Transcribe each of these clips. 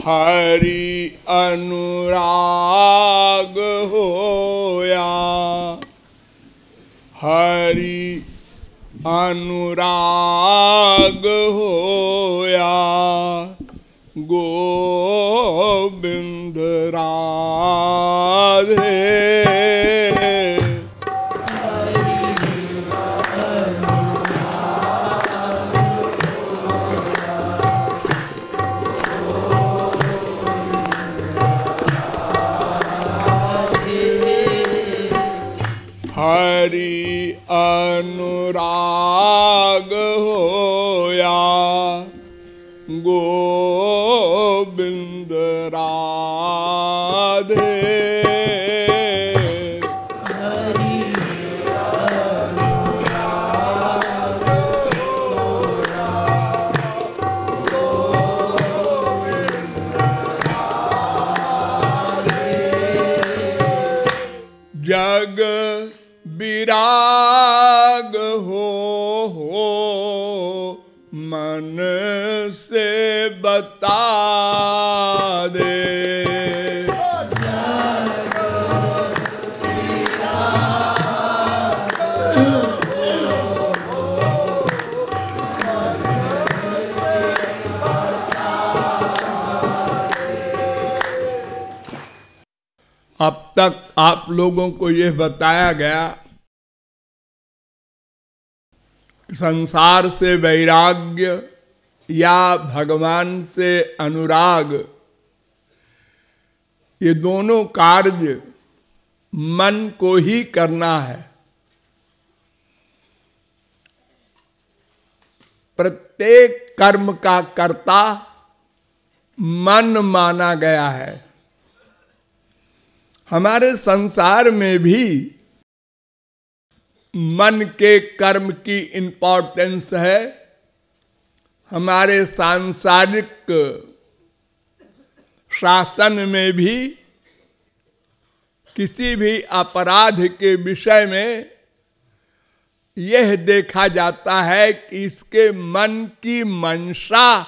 हरि अनुराग होया, हरि अनुराग होया, गोविंद राधे। हरि अनुराग होया, गोविंद राधे। हरि अनुराग होया, गोविंद राधे। जग विराग हो मन से बता दे। जग विराग हो मन से बता दे। अब तक आप लोगों को यह बताया गया संसार से वैराग्य या भगवान से अनुराग, ये दोनों कार्य मन को ही करना है। प्रत्येक कर्म का कर्ता मन माना गया है। हमारे संसार में भी मन के कर्म की इम्पोर्टेंस है। हमारे सांसारिक शासन में भी किसी भी अपराध के विषय में यह देखा जाता है कि इसके मन की मंशा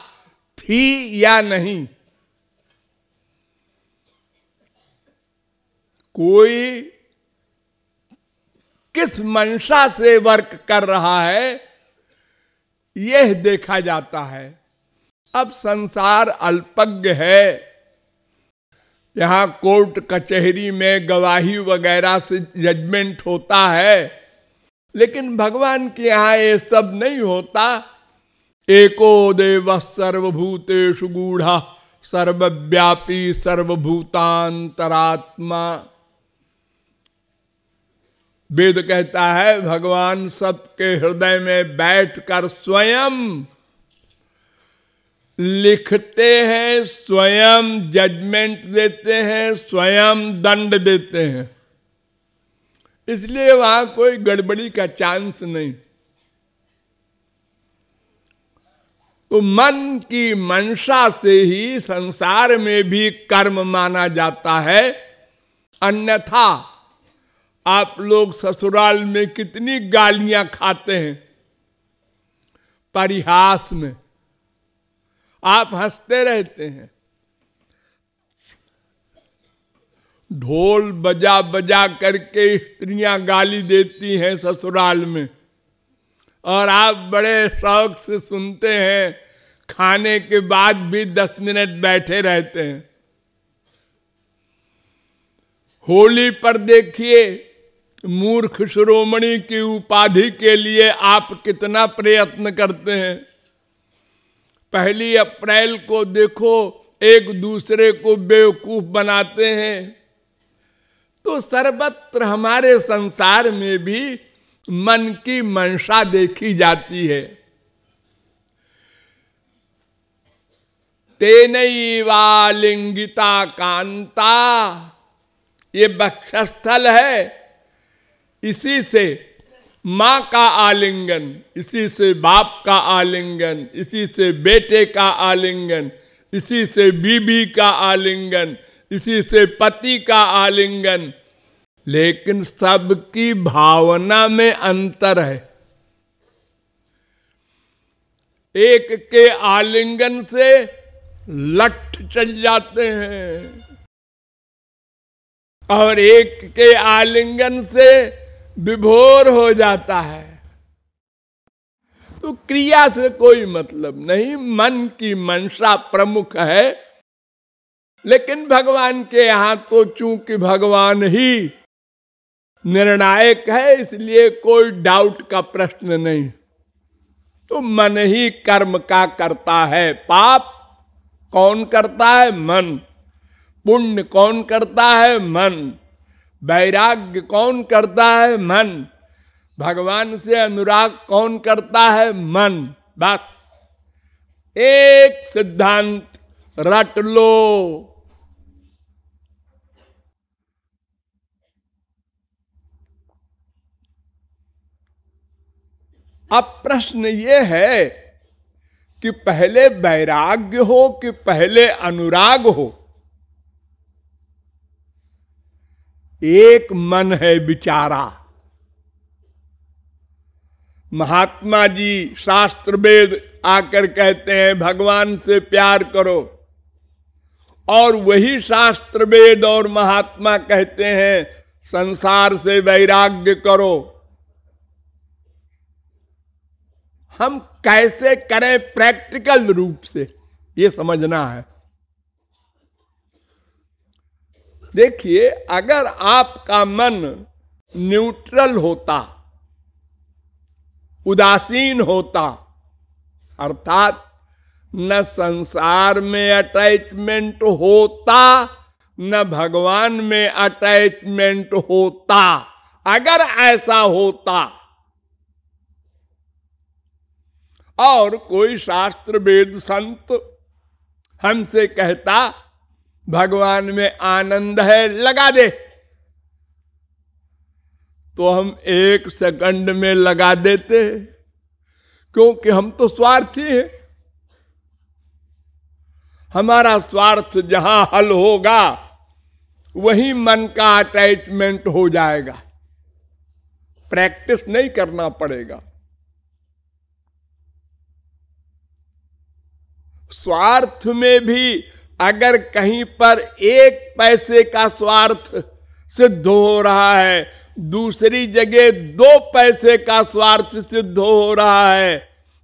थी या नहीं। कोई किस मंशा से वर्क कर रहा है यह देखा जाता है। अब संसार अल्पज्ञ है। यहां कोर्ट कचहरी में गवाही वगैरह से जजमेंट होता है, लेकिन भगवान के यहां ये सब नहीं होता। एको देव सर्वभूतेषु गूढ़ः सर्वव्यापी सर्वभूतांतरात्मा। वेद कहता है भगवान सबके हृदय में बैठकर स्वयं लिखते हैं, स्वयं जजमेंट देते हैं, स्वयं दंड देते हैं। इसलिए वहां कोई गड़बड़ी का चांस नहीं। तो मन की मंशा से ही संसार में भी कर्म माना जाता है। अन्यथा आप लोग ससुराल में कितनी गालियां खाते हैं, परिहास में आप हंसते रहते हैं। ढोल बजा बजा करके स्त्रियां गाली देती हैं ससुराल में, और आप बड़े शौक से सुनते हैं। खाने के बाद भी 10 मिनट बैठे रहते हैं। होली पर देखिए, मूर्ख शिरोमणि की उपाधि के लिए आप कितना प्रयत्न करते हैं। 1 अप्रैल को देखो, एक दूसरे को बेवकूफ बनाते हैं। तो सर्वत्र हमारे संसार में भी मन की मंशा देखी जाती है। तेनैवालिंगिता कांता, ये वक्षस्थल है, इसी से माँ का आलिंगन, इसी से बाप का आलिंगन, इसी से बेटे का आलिंगन, इसी से बीबी का आलिंगन, इसी से पति का आलिंगन। लेकिन सबकी भावना में अंतर है। एक के आलिंगन से लठ चल जाते हैं और एक के आलिंगन से विभोर हो जाता है। तो क्रिया से कोई मतलब नहीं, मन की मंशा प्रमुख है। लेकिन भगवान के यहां तो चूंकि भगवान ही निर्णायक है, इसलिए कोई डाउट का प्रश्न नहीं। तो मन ही कर्म का करता है। पाप कौन करता है? मन। पुण्य कौन करता है? मन। वैराग्य कौन करता है? मन। भगवान से अनुराग कौन करता है? मन। बस एक सिद्धांत रट लो। अब प्रश्न ये है कि पहले वैराग्य हो कि पहले अनुराग हो? एक मन है बिचारा। महात्मा जी शास्त्र वेद आकर कहते हैं भगवान से प्यार करो, और वही शास्त्र वेद और महात्मा कहते हैं संसार से वैराग्य करो। हम कैसे करें प्रैक्टिकल रूप से, ये समझना है। देखिए, अगर आपका मन न्यूट्रल होता, उदासीन होता, अर्थात न संसार में अटैचमेंट होता न भगवान में अटैचमेंट होता, अगर ऐसा होता और कोई शास्त्र वेद संत हमसे कहता भगवान में आनंद है, लगा दे, तो हम एक सेकंड में लगा देते, क्योंकि हम तो स्वार्थी हैं। हमारा स्वार्थ जहां हल होगा वहीं मन का अटैचमेंट हो जाएगा, प्रैक्टिस नहीं करना पड़ेगा। स्वार्थ में भी अगर कहीं पर एक पैसे का स्वार्थ सिद्ध हो रहा है, दूसरी जगह 2 पैसे का स्वार्थ सिद्ध हो रहा है,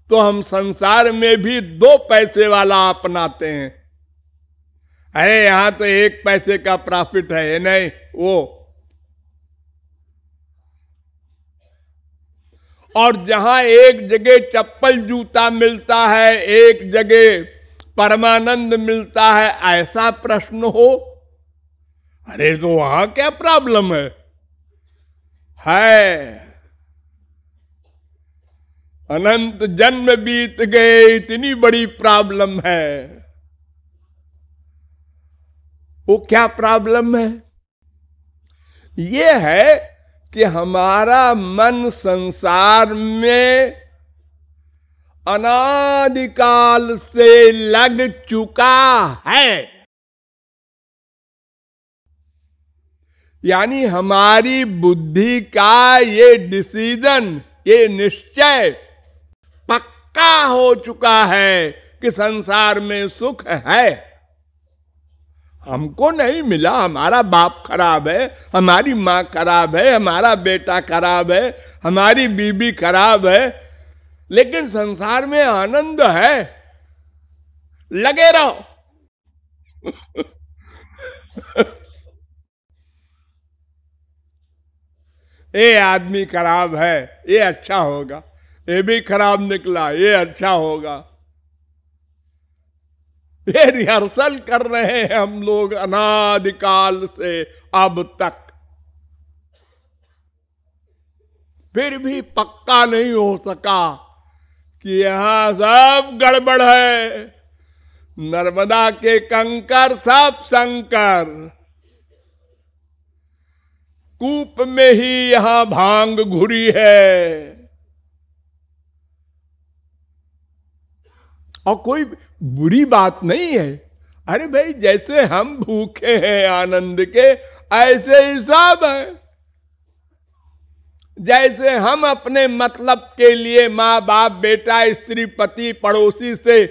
तो हम संसार में भी 2 पैसे वाला अपनाते हैं। अरे यहां तो 1 पैसे का प्रॉफिट है, नहीं वो। और जहां एक जगह चप्पल जूता मिलता है, एक जगह परमानंद मिलता है, ऐसा प्रश्न हो, अरे तो वहां क्या प्रॉब्लम है? अनंत जन्म बीत गए, इतनी बड़ी प्रॉब्लम है। वो क्या प्रॉब्लम है? ये है कि हमारा मन संसार में अनादिकाल से लग चुका है। यानी हमारी बुद्धि का ये डिसीजन, ये निश्चय पक्का हो चुका है कि संसार में सुख है। हमको नहीं मिला, हमारा बाप खराब है, हमारी माँ खराब है, हमारा बेटा खराब है, हमारी बीबी खराब है, लेकिन संसार में आनंद है, लगे रहो। ये आदमी खराब है, ये अच्छा होगा, ये भी खराब निकला, ये अच्छा होगा। ये रिहर्सल कर रहे हैं हम लोग अनादिकाल से अब तक, फिर भी पक्का नहीं हो सका कि यहां सब गड़बड़ है। नर्मदा के कंकर सब संकर, कूप में ही यहां भांग घुरी है। और कोई बुरी बात नहीं है। अरे भाई, जैसे हम भूखे हैं आनंद के, ऐसे ही सब है। जैसे हम अपने मतलब के लिए माँ बाप, बेटा, स्त्री, पति, पड़ोसी से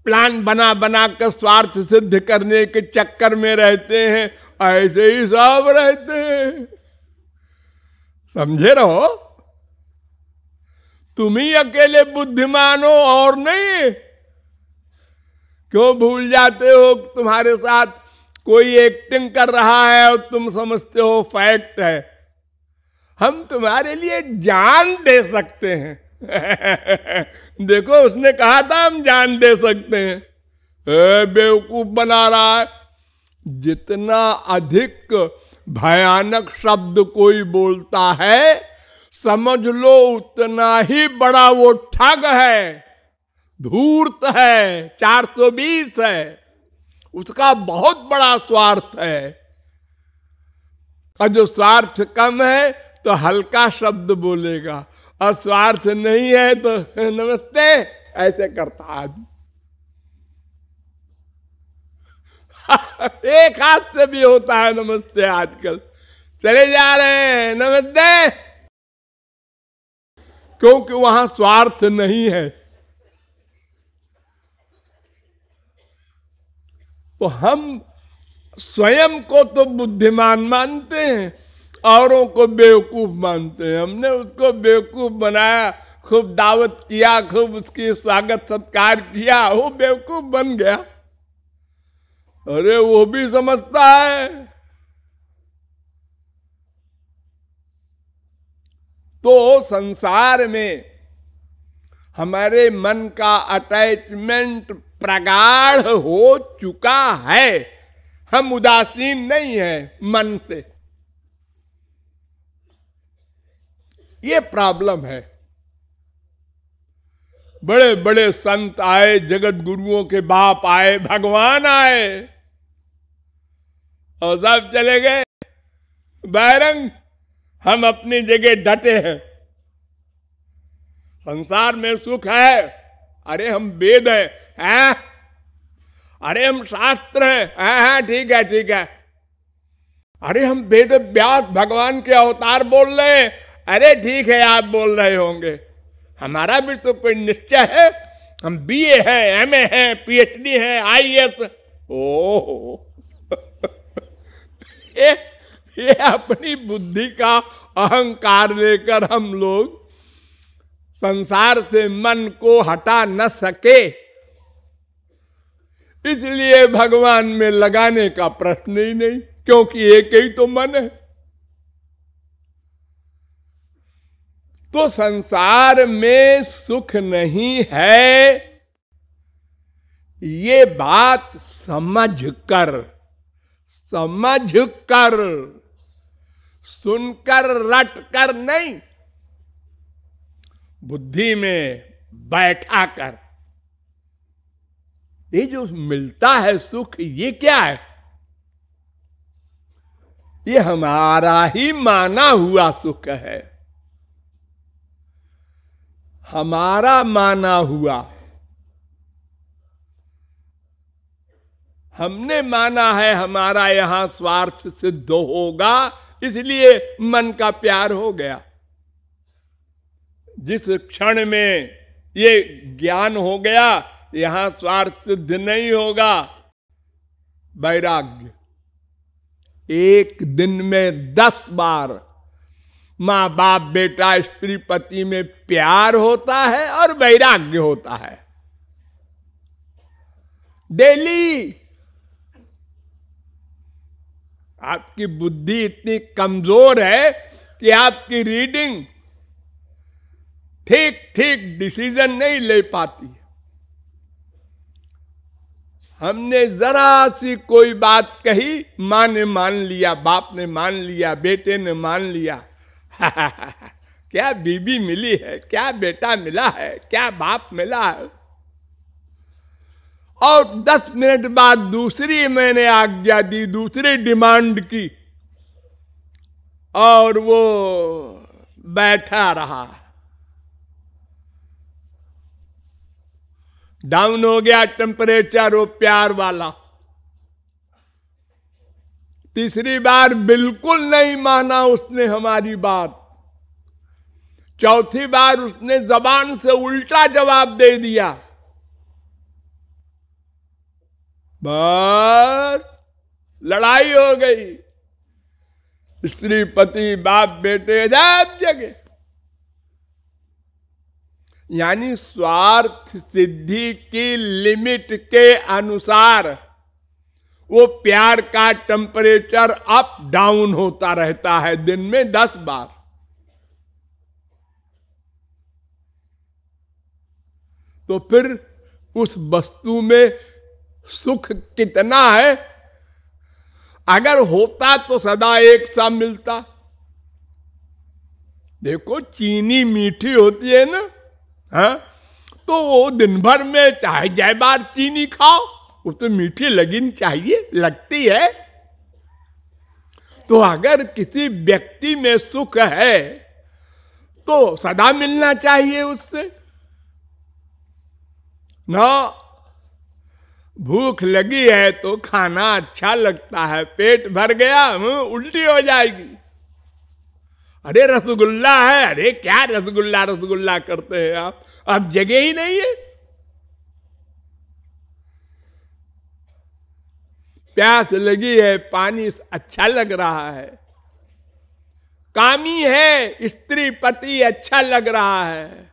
प्लान बना बना कर स्वार्थ सिद्ध करने के चक्कर में रहते हैं, ऐसे ही सब रहते हैं। समझे रहो, तुम ही अकेले बुद्धिमान हो और नहीं। क्यों भूल जाते हो तुम्हारे साथ कोई एक्टिंग कर रहा है और तुम समझते हो फैक्ट है। हम तुम्हारे लिए जान दे सकते हैं। देखो उसने कहा था हम जान दे सकते हैं। बेवकूफ बना रहा है। जितना अधिक भयानक शब्द कोई बोलता है, समझ लो उतना ही बड़ा वो ठग है, धूर्त है, 420 है। उसका बहुत बड़ा स्वार्थ है। और जो स्वार्थ कम है तो हल्का शब्द बोलेगा, और स्वार्थ नहीं है तो नमस्ते ऐसे करता आदमी। एक हाथ से भी होता है नमस्ते आजकल। चले जा रहे हैं नमस्ते, क्योंकि वहां स्वार्थ नहीं है। तो हम स्वयं को तो बुद्धिमान मानते हैं, औरों को बेवकूफ मानते हैं। हमने उसको बेवकूफ बनाया, खूब दावत किया, खूब उसकी स्वागत सत्कार किया, वो बेवकूफ बन गया। अरे वो भी समझता है। तो संसार में हमारे मन का अटैचमेंट प्रगाढ़ हो चुका है। हम उदासीन नहीं हैं मन से। ये प्रॉब्लम है। बड़े बड़े संत आए, जगत गुरुओं के बाप आए, भगवान आए, और सब चले गए। बैरंग हम अपनी जगह डटे हैं। संसार में सुख है, अरे हम वेद हैं, अरे हम शास्त्र हैं, ठीक है ठीक है। अरे हम वेद व्यास भगवान के अवतार बोल रहे हैं, अरे ठीक है आप बोल रहे होंगे, हमारा भी तो कोई निश्चय है। हम बीए हैं, एमए हैं, पीएचडी हैं, आईएएस। ओह ये अपनी बुद्धि का अहंकार लेकर हम लोग संसार से मन को हटा न सके, इसलिए भगवान में लगाने का प्रश्न ही नहीं, क्योंकि एक ही तो मन है। तो संसार में सुख नहीं है, ये बात समझकर सुनकर रटकर नहीं, बुद्धि में बैठा कर। ये जो मिलता है सुख, ये क्या है? ये हमारा ही माना हुआ सुख है, हमारा माना हुआ। हमने माना है हमारा यहां स्वार्थ सिद्ध होगा, इसलिए मन का प्यार हो गया। जिस क्षण में ये ज्ञान हो गया यहां स्वार्थ सिद्ध नहीं होगा, वैराग्य। एक दिन में 10 बार मां बाप बेटा स्त्री पति में प्यार होता है और वैराग्य होता है डेली। आपकी बुद्धि इतनी कमजोर है कि आपकी रीडिंग ठीक ठीक डिसीजन नहीं ले पाती। हमने जरा सी कोई बात कही, मां ने मान लिया, बाप ने मान लिया, बेटे ने मान लिया। क्या बीबी मिली है, क्या बेटा मिला है, क्या बाप मिला है। और 10 मिनट बाद दूसरी मैंने आज्ञा दी, दूसरी डिमांड की, और वो बैठा रहा। डाउन हो गया टेम्परेचर वो प्यार वाला। तीसरी बार बिल्कुल नहीं माना उसने हमारी बात। चौथी बार उसने जबान से उल्टा जवाब दे दिया। बस लड़ाई हो गई, स्त्री पति बाप बेटे सब जगह। यानी स्वार्थ सिद्धि की लिमिट के अनुसार वो प्यार का टेम्परेचर अप डाउन होता रहता है, दिन में 10 बार। तो फिर उस वस्तु में सुख कितना है? अगर होता तो सदा एक सा मिलता। देखो चीनी मीठी होती है ना, हाँ, तो वो दिन भर में चाहे जय बार चीनी खाओ, वो तो मीठी लगनी चाहिए, लगती है। तो अगर किसी व्यक्ति में सुख है तो सदा मिलना चाहिए उससे ना। भूख लगी है तो खाना अच्छा लगता है, पेट भर गया उल्टी हो जाएगी। अरे रसगुल्ला है, अरे क्या रसगुल्ला रसगुल्ला करते हैं आप, अब जगह ही नहीं है। प्यास लगी है, पानी अच्छा लग रहा है। कामी है, स्त्री पति अच्छा लग रहा है।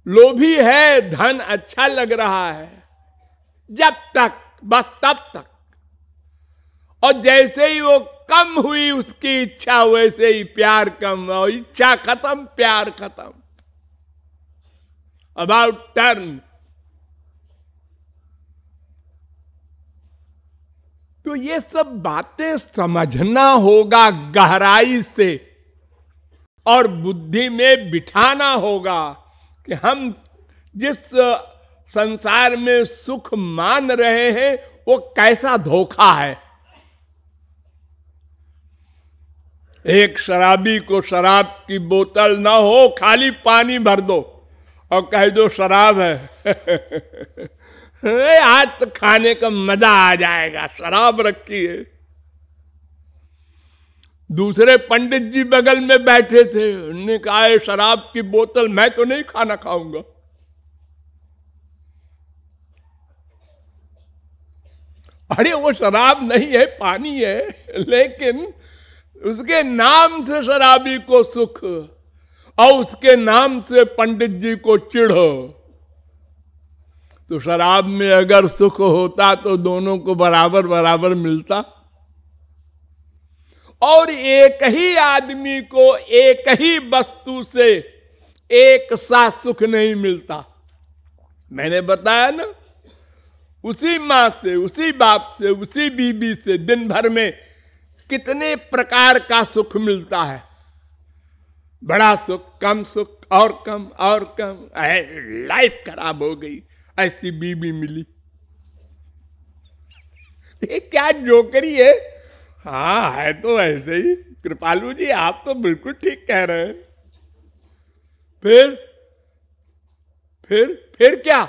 लोभी है, धन अच्छा लग रहा है। जब तक, बस तब तक। और जैसे ही वो कम हुई उसकी इच्छा, वैसे ही प्यार कम, और इच्छा खत्म, प्यार खत्म। About turn. तो ये सब बातें समझना होगा गहराई से, और बुद्धि में बिठाना होगा कि हम जिस संसार में सुख मान रहे हैं वो कैसा धोखा है। एक शराबी को शराब की बोतल ना हो, खाली पानी भर दो और कह दो शराब है आज तो खाने का मजा आ जाएगा, शराब रखी है। दूसरे पंडित जी बगल में बैठे थे, उन्होंने कहा शराब की बोतल, मैं तो नहीं खाना खाऊंगा। अरे वो शराब नहीं है, पानी है, लेकिन उसके नाम से शराबी को सुख और उसके नाम से पंडित जी को चिढ़। तो शराब में अगर सुख होता तो दोनों को बराबर बराबर मिलता, और एक ही आदमी को एक ही वस्तु से एक सा सुख नहीं मिलता। मैंने बताया ना, उसी मां से, उसी बाप से, उसी बीबी से दिन भर में कितने प्रकार का सुख मिलता है। बड़ा सुख, कम सुख, और कम और कम। लाइफ खराब हो गई, ऐसी बीबी मिली। ये क्या जोकरी है। हाँ है तो ऐसे ही। कृपालु जी आप तो बिल्कुल ठीक कह रहे हैं। फिर क्या?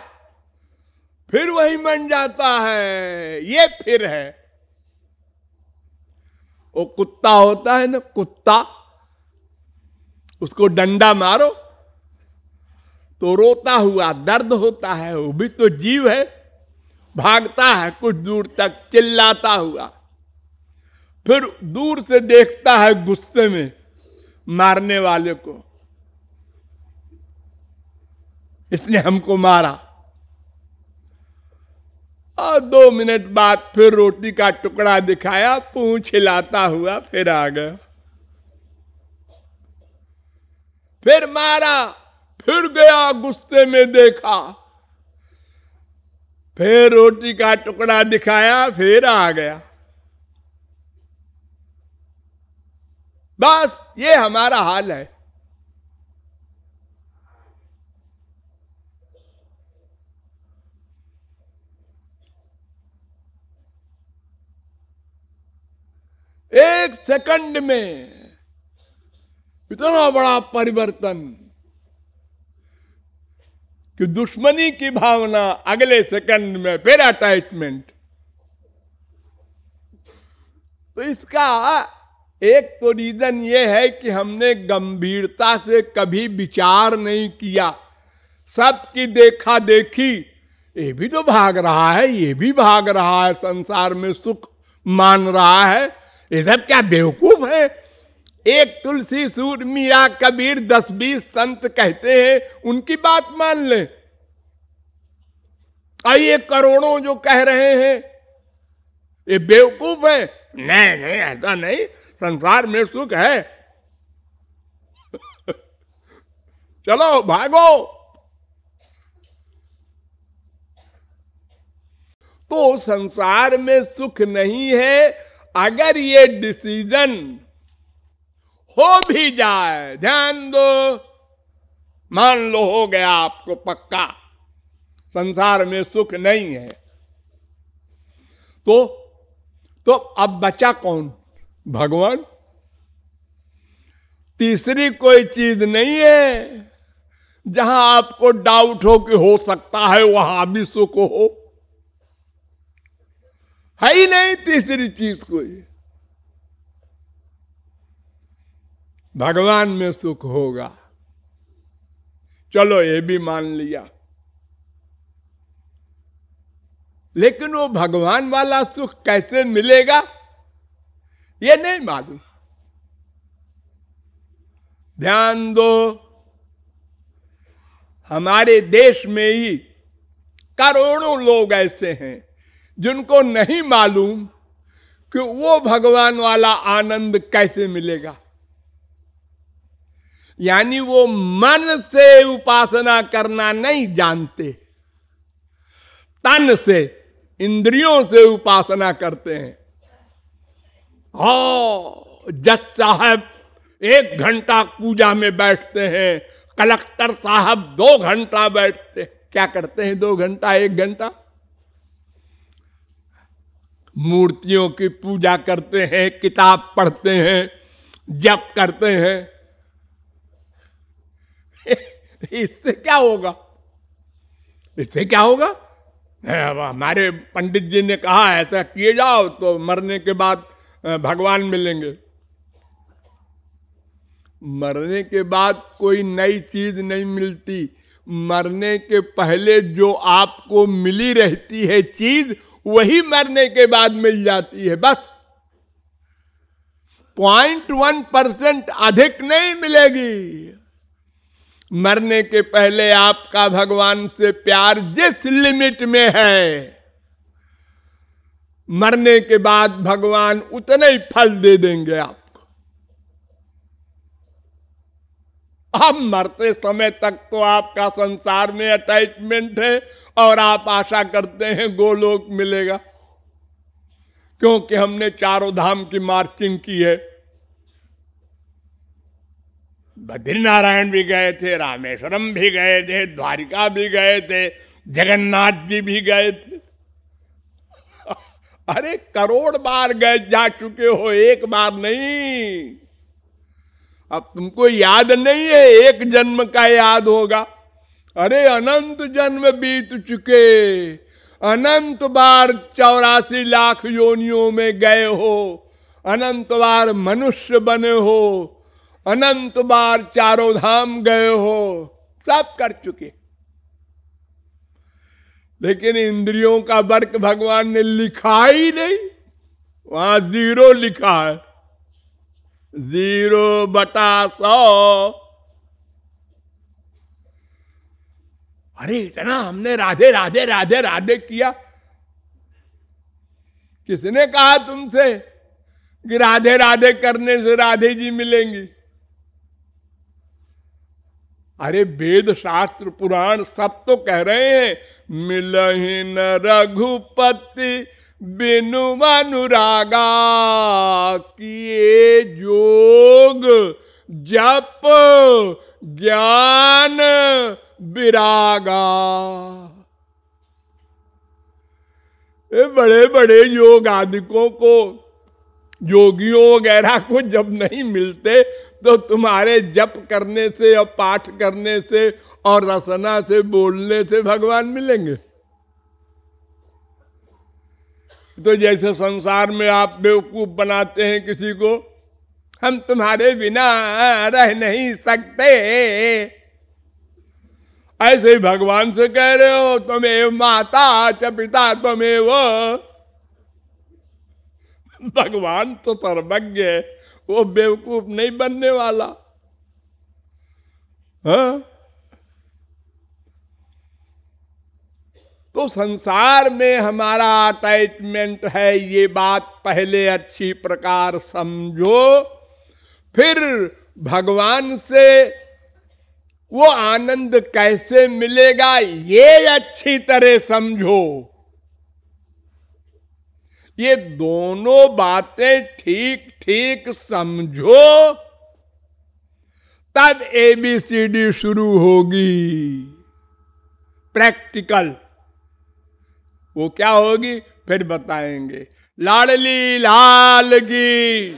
फिर वही मन जाता है। ये फिर है। वो कुत्ता होता है ना, कुत्ता, उसको डंडा मारो तो रोता हुआ दर्द होता है, वो भी तो जीव है। भागता है कुछ दूर तक चिल्लाता हुआ, फिर दूर से देखता है गुस्से में मारने वाले को, इसने हमको मारा। और 2 मिनट बाद फिर रोटी का टुकड़ा दिखाया, पूंछ हिलाता हुआ फिर आ गया। फिर मारा, फिर गया गुस्से में देखा, फिर रोटी का टुकड़ा दिखाया, फिर आ गया। बस ये हमारा हाल है। एक सेकंड में इतना बड़ा परिवर्तन कि दुश्मनी की भावना अगले सेकंड में फिर अटैचमेंट। तो इसका एक तो रीजन ये है कि हमने गंभीरता से कभी विचार नहीं किया। सबकी देखा देखी ये भी तो भाग रहा है, ये भी भाग रहा है, संसार में सुख मान रहा है। ये सब क्या बेवकूफ है? एक तुलसी, सूर, मीरा, कबीर, 10-20 संत कहते हैं, उनकी बात मान ले। ये करोड़ों जो कह रहे हैं, ये बेवकूफ है? नहीं नहीं, ऐसा नहीं, संसार में सुख है। चलो भागो। तो संसार में सुख नहीं है। अगर ये डिसीजन हो भी जाए, ध्यान दो, मान लो हो गया आपको पक्का संसार में सुख नहीं है, तो अब बचा कौन? भगवान। तीसरी कोई चीज नहीं है जहां आपको डाउट हो कि हो सकता है वहां भी सुख हो। है ही नहीं तीसरी चीज कोई। भगवान में सुख होगा। चलो ये भी मान लिया, लेकिन वो भगवान वाला सुख कैसे मिलेगा ये नहीं मालूम। ध्यान दो, हमारे देश में ही करोड़ों लोग ऐसे हैं जिनको नहीं मालूम कि वो भगवान वाला आनंद कैसे मिलेगा। यानी वो मन से उपासना करना नहीं जानते, तन से, इंद्रियों से उपासना करते हैं। जज साहब 1 घंटा पूजा में बैठते हैं, कलेक्टर साहब 2 घंटा बैठते। क्या करते हैं 2 घंटा 1 घंटा? मूर्तियों की पूजा करते हैं, किताब पढ़ते हैं, जप करते हैं। इससे क्या होगा? इससे क्या होगा? हमारे पंडित जी ने कहा ऐसा किए जाओ तो मरने के बाद भगवान मिलेंगे। मरने के बाद कोई नई चीज नहीं मिलती। मरने के पहले जो आपको मिली रहती है चीज, वही मरने के बाद मिल जाती है। बस 0.1% अधिक नहीं मिलेगी। मरने के पहले आपका भगवान से प्यार जिस लिमिट में है, मरने के बाद भगवान उतने ही फल दे देंगे आपको। अब मरते समय तक तो आपका संसार में अटैचमेंट है और आप आशा करते हैं गोलोक मिलेगा, क्योंकि हमने चारों धाम की मार्चिंग की है। बद्रीनारायण भी गए थे, रामेश्वरम भी गए थे, द्वारिका भी गए थे, जगन्नाथ जी भी गए थे। अरे करोड़ बार गए जा चुके हो, एक बार नहीं। अब तुमको याद नहीं है, एक जन्म का याद होगा। अरे अनंत जन्म बीत चुके, अनंत बार 84 लाख योनियों में गए हो, अनंत बार मनुष्य बने हो, अनंत बार चारों धाम गए हो, सब कर चुके। लेकिन इंद्रियों का वर्क भगवान ने लिखा ही नहीं, वहां 0 लिखा है, 0/100। अरे इतना हमने राधे राधे राधे राधे किया। किसने कहा तुमसे कि राधे राधे करने से राधे जी मिलेंगी? अरे वेद शास्त्र पुराण सब तो कह रहे हैं, मिलहि न रघुपति बिनु अनुरागा, किए जोग जप ज्ञान विरागा। ये बड़े बड़े योग आदिकों को, योगियों वगैरह को जब नहीं मिलते तो तुम्हारे जप करने से और पाठ करने से और रसना से बोलने से भगवान मिलेंगे? तो जैसे संसार में आप बेवकूफ बनाते हैं किसी को, हम तुम्हारे बिना रह नहीं सकते, ऐसे ही भगवान से कह रहे हो त्वमेव माता च पिता त्वमेव। भगवान तो सर्वज्ञ है, वो बेवकूफ नहीं बनने वाला। हाँ? तो संसार में हमारा अटैचमेंट है, ये बात पहले अच्छी प्रकार समझो। फिर भगवान से वो आनंद कैसे मिलेगा ये अच्छी तरह समझो। ये दोनों बातें ठीक ठीक समझो, तब ABCD शुरू होगी प्रैक्टिकल। वो क्या होगी फिर बताएंगे। लाडली लाल की